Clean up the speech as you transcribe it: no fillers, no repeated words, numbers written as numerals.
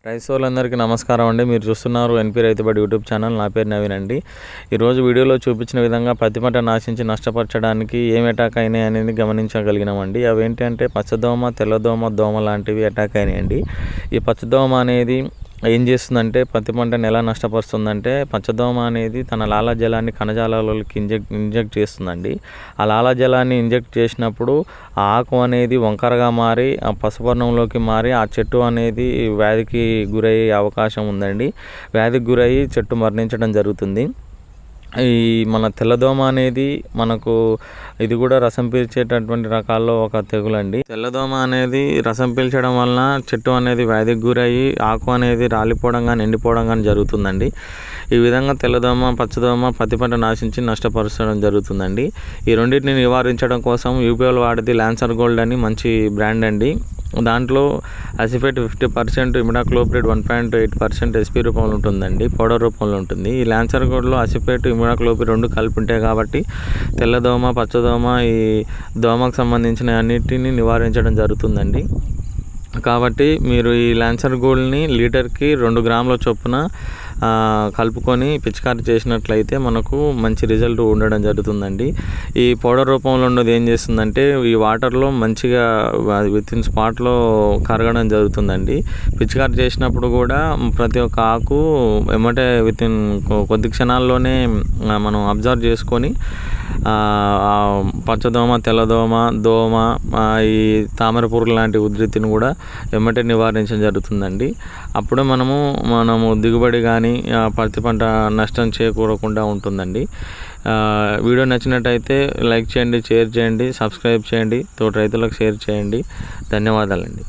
రైతులందరికీ నమస్కారం అండి. మీరు చూస్తున్నారు ఎన్పి రైతుబడి యూట్యూబ్ ఛానల్. నా పేరు నవీన్ అండి. ఈరోజు వీడియోలో చూపించిన విధంగా పత్తి పంట నాశించి నష్టపరచడానికి ఏం అటాక్ అయినాయి అనేది గమనించగలిగినామండి. అవేంటి అంటే పచ్చదోమ, తెల్లదోమ, దోమ లాంటివి అటాక్ అయినాయండి. ఈ పచ్చదోమ అనేది ఏం చేస్తుందంటే పత్తి పంటను ఎలా నష్టపరుస్తుందంటే, పచ్చదోమ అనేది తన లాలాజలాన్ని కణజాలాలలోకి ఇంజెక్ట్ చేస్తుందండి. ఆ లాలాజలాన్ని ఇంజెక్ట్ చేసినప్పుడు ఆ ఆకు అనేది వంకరగా మారి ఆ పసుపర్ణంలోకి మారి ఆ చెట్టు అనేది వ్యాధికి గురయ్యే అవకాశం ఉందండి. వ్యాధికి గురయ్యి చెట్టు మరణించడం జరుగుతుంది. ఈ మన తెల్లదోమ అనేది మనకు ఇది కూడా రసం పీల్చేటటువంటి రకాల్లో ఒక తెగులండి. తెల్లదోమ అనేది రసం పీల్చడం వలన చెట్టు అనేది వ్యాధికి గురయ్యి ఆకు అనేది రాలిపోవడం కానీ ఎండిపోవడం కానీ జరుగుతుందండి. ఈ విధంగా తెల్లదోమ, పచ్చదోమ పత్తి పంట నాశించి నష్టపరచడం జరుగుతుందండి. ఈ రెండింటిని నివారించడం కోసం యూపీఎల్ వాడేది ల్యాన్సర్ గోల్డ్ అని మంచి బ్రాండ్ అండి. దాంట్లో అసిఫేట్ 50%, ఇమిడాక్లోప్రిడ్ 1.8% ఎస్పీ రూపంలో ఉంటుందండి, పౌడర్ రూపంలో ఉంటుంది. ఈ ల్యాన్సర్ గోల్డ్లో అసిఫేట్, ఇమిడాక్లోప్రిడ్ 2 కలిపి ఉంటాయి కాబట్టి తెల్లదోమ, పచ్చదోమ ఈ దోమకు సంబంధించిన అన్నిటిని నివారించడం జరుగుతుందండి. కాబట్టి మీరు ఈ ల్యాన్సర్ గోల్డ్ని లీటర్కి 2 గ్రాముల చొప్పున కలుపుకొని పిచికారీ చేసినట్లయితే మనకు మంచి రిజల్ట్ ఉండడం జరుగుతుందండి. ఈ పౌడర్ రూపంలో ఉన్నది ఏం చేస్తుందంటే ఈ వాటర్లో మంచిగా వితిన్ స్పాట్లో కరగడం జరుగుతుందండి. పిచికారీ చేసినప్పుడు కూడా ప్రతి ఒక్క ఆకు ఎమ్మటే వితిన్ కొద్ది క్షణాల్లోనే మనం అబ్జర్వ్ చేసుకొని పచ్చదోమ, తెల్లదోమ, దోమ, ఈ తామర పురుగు లాంటి ఉధృతిని కూడా ఎమ్మటే నివారించడం జరుగుతుందండి. అప్పుడే మనము దిగుబడి కానీ పత్తి పంట నష్టం చేకూరకుండా ఉంటుందండి. వీడియో నచ్చినట్టయితే లైక్ చేయండి, షేర్ చేయండి, సబ్స్క్రైబ్ చేయండి, తోటి రైతులకు షేర్ చేయండి. ధన్యవాదాలండి.